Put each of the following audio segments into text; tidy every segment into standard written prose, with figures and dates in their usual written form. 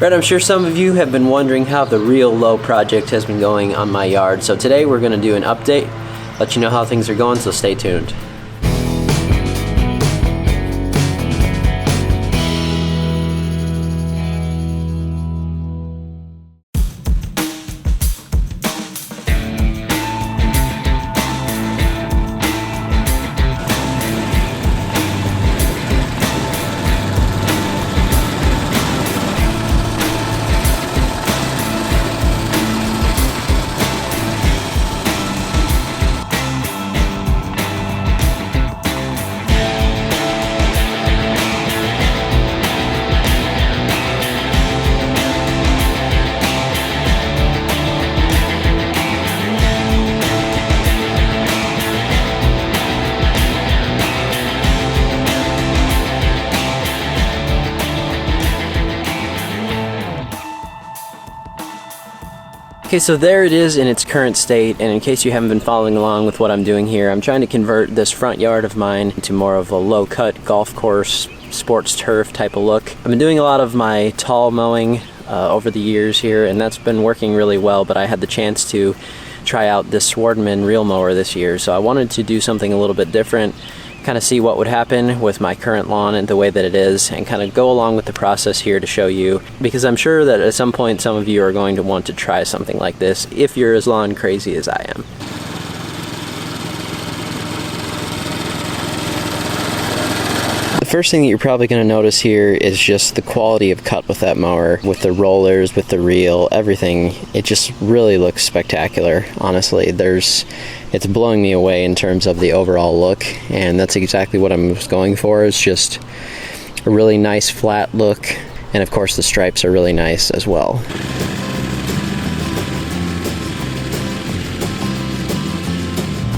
Right, I'm sure some of you have been wondering how the real low project has been going on my yard. So today we're going to do an update, let you know how things are going, so stay tuned. Okay, so there it is in its current state, and in case you haven't been following along with what I'm doing here, I'm trying to convert this front yard of mine into more of a low-cut golf course, sports turf type of look. I've been doing a lot of my tall mowing over the years here, and that's been working really well, but I had the chance to try out this Swardman reel mower this year, so I wanted to do something a little bit different, kind of see what would happen with my current lawn and the way that it is, and kind of go along with the process here to show you, because I'm sure that at some point some of you are going to want to try something like this if you're as lawn crazy as I am. The first thing that you're probably going to notice here is just the quality of cut with that mower, with the rollers, with the reel, everything. It just really looks spectacular, honestly. It's blowing me away in terms of the overall look, and that's exactly what I'm going for, is just a really nice flat look, and of course the stripes are really nice as well.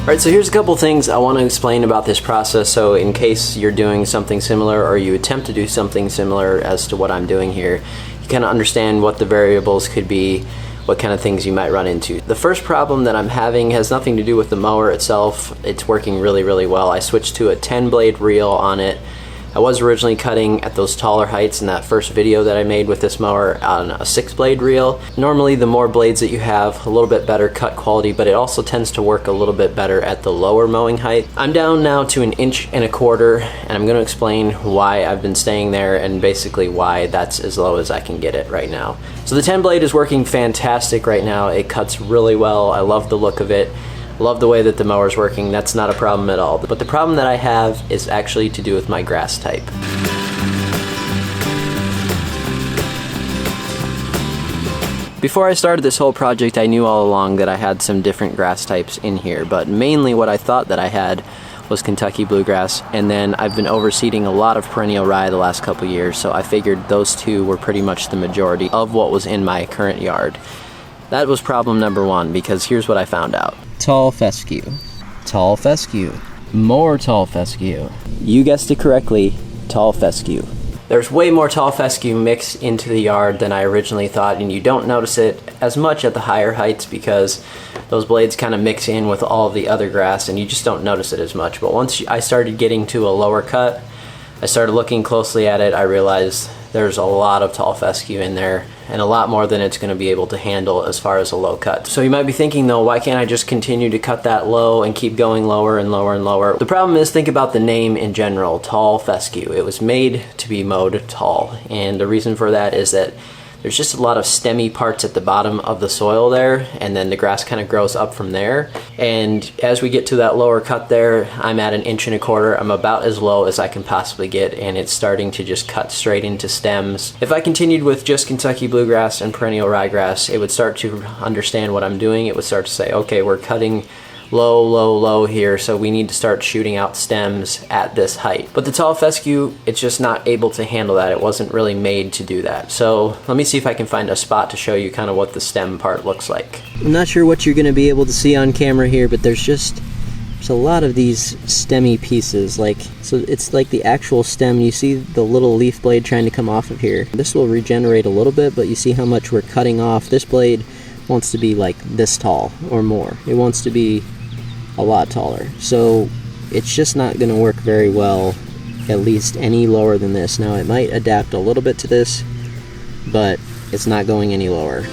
Alright, so here's a couple things I want to explain about this process, so in case you're doing something similar or you attempt to do something similar as to what I'm doing here, you kind of understand what the variables could be, what kind of things you might run into. The first problem that I'm having has nothing to do with the mower itself. It's working really, really well. I switched to a 10-blade reel on it. I was originally cutting at those taller heights in that first video that I made with this mower on a 6-blade reel. Normally the more blades that you have, a little bit better cut quality, but it also tends to work a little bit better at the lower mowing height. I'm down now to 1.25 inches, and I'm going to explain why I've been staying there and basically why that's as low as I can get it right now. So the 10-blade is working fantastic right now. It cuts really well. I love the look of it. Love the way that the mower's working. That's not a problem at all. But the problem that I have is actually to do with my grass type. Before I started this whole project, I knew all along that I had some different grass types in here, but mainly what I thought that I had was Kentucky bluegrass, and then I've been overseeding a lot of perennial rye the last couple years, so I figured those two were pretty much the majority of what was in my current yard. That was problem number one, because here's what I found out. Tall fescue. Tall fescue. More tall fescue. You guessed it correctly, tall fescue. There's way more tall fescue mixed into the yard than I originally thought, and you don't notice it as much at the higher heights because those blades kind of mix in with all of the other grass and you just don't notice it as much. But once I started getting to a lower cut, I started looking closely at it, I realized there's a lot of tall fescue in there, and a lot more than it's going to be able to handle as far as a low cut. So you might be thinking though, why can't I just continue to cut that low and keep going lower and lower and lower? The problem is, think about the name in general, tall fescue. It was made to be mowed tall, and the reason for that is that there's just a lot of stemmy parts at the bottom of the soil there, and then the grass kind of grows up from there. And as we get to that lower cut there, I'm at 1.25 inches. I'm about as low as I can possibly get, and it's starting to just cut straight into stems. If I continued with just Kentucky bluegrass and perennial ryegrass, it would start to understand what I'm doing. It would start to say, okay, we're cutting low, low, low here, so we need to start shooting out stems at this height. But the tall fescue, it's just not able to handle that. It wasn't really made to do that. So let me see if I can find a spot to show you kind of what the stem part looks like. I'm not sure what you're going to be able to see on camera here, but there's a lot of these stemmy pieces, so it's like the actual stem. You see the little leaf blade trying to come off of here. This will regenerate a little bit, but you see how much we're cutting off. This blade wants to be like this tall or more. It wants to be a lot taller, so it's just not going to work very well, at least any lower than this. Now it might adapt a little bit to this, but It's not going any lower.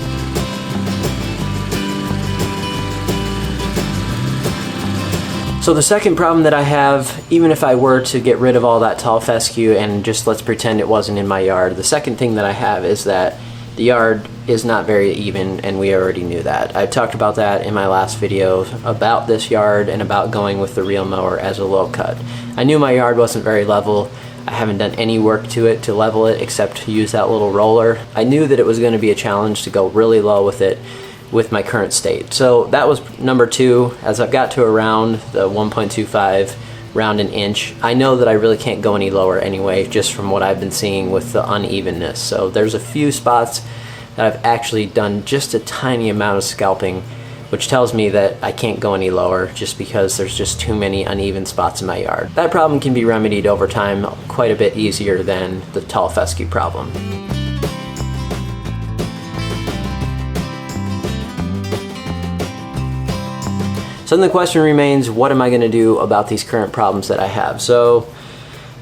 So the second problem that I have, even if I were to get rid of all that tall fescue and just let's pretend it wasn't in my yard, the second thing that I have is that the yard is not very even, and we already knew that. I talked about that in my last video about this yard and about going with the reel mower as a low cut. I knew my yard wasn't very level. I haven't done any work to it to level it except to use that little roller. I knew that it was going to be a challenge to go really low with it with my current state. So that was number two. As I've got to around the 1.25 round an inch, I know that I really can't go any lower anyway, just from what I've been seeing with the unevenness. So there's a few spots that I've actually done just a tiny amount of scalping, which tells me that I can't go any lower just because there's just too many uneven spots in my yard. That problem can be remedied over time quite a bit easier than the tall fescue problem. So then the question remains, what am I going to do about these current problems that I have? So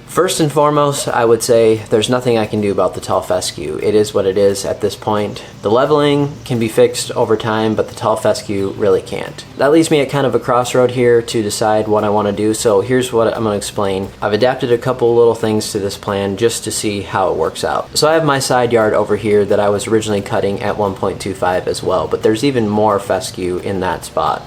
first and foremost, I would say there's nothing I can do about the tall fescue. It is what it is at this point. The leveling can be fixed over time, but the tall fescue really can't. That leaves me at kind of a crossroad here to decide what I want to do. So here's what I'm going to explain. I've adapted a couple little things to this plan just to see how it works out. So I have my side yard over here that I was originally cutting at 1.25 as well, but there's even more fescue in that spot.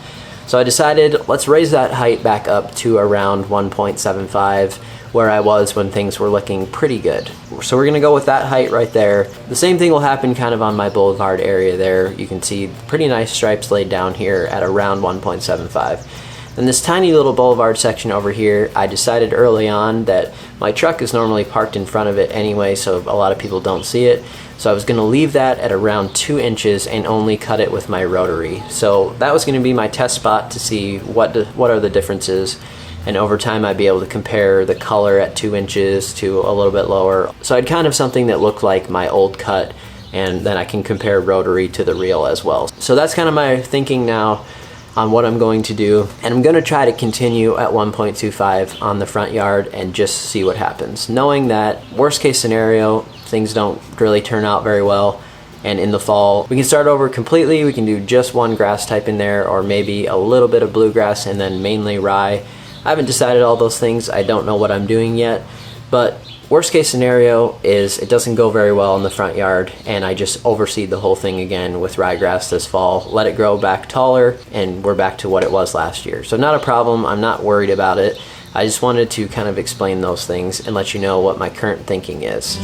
So I decided, let's raise that height back up to around 1.75, where I was when things were looking pretty good. So we're gonna go with that height right there. The same thing will happen kind of on my boulevard area there. You can see pretty nice stripes laid down here at around 1.75. And this tiny little boulevard section over here, I decided early on that my truck is normally parked in front of it anyway, so a lot of people don't see it. So I was gonna leave that at around 2 inches and only cut it with my rotary. So that was gonna be my test spot to see what are the differences. And over time I'd be able to compare the color at 2 inches to a little bit lower. So I'd kind of something that looked like my old cut, and then I can compare rotary to the reel as well. So that's kind of my thinking now on what I'm going to do, and I'm going to try to continue at 1.25 on the front yard and just see what happens, knowing that worst case scenario things don't really turn out very well, and in the fall we can start over completely. We can do just one grass type in there, or maybe a little bit of bluegrass and then mainly rye. I haven't decided all those things. I don't know what I'm doing yet, but worst case scenario is it doesn't go very well in the front yard and I just overseed the whole thing again with ryegrass this fall, let it grow back taller, and we're back to what it was last year. So not a problem, I'm not worried about it. I just wanted to kind of explain those things and let you know what my current thinking is.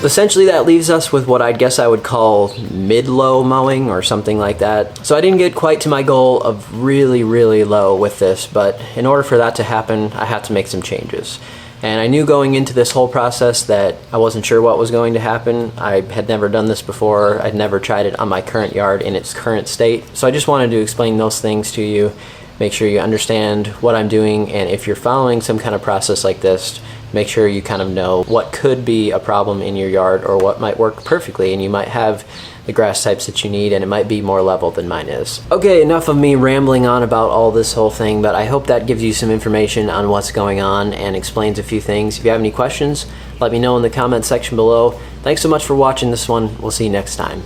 Essentially that leaves us with what I guess I would call mid-low mowing or something like that. So I didn't get quite to my goal of really low with this, but in order for that to happen I had to make some changes. And I knew going into this whole process that I wasn't sure what was going to happen. I had never done this before. I'd never tried it on my current yard in its current state. So I just wanted to explain those things to you, make sure you understand what I'm doing, and if you're following some kind of process like this, make sure you kind of know what could be a problem in your yard or what might work perfectly, and you might have the grass types that you need and it might be more level than mine is. Okay, enough of me rambling on about all this whole thing, but I hope that gives you some information on what's going on and explains a few things. If you have any questions, let me know in the comment section below. Thanks so much for watching this one. We'll see you next time.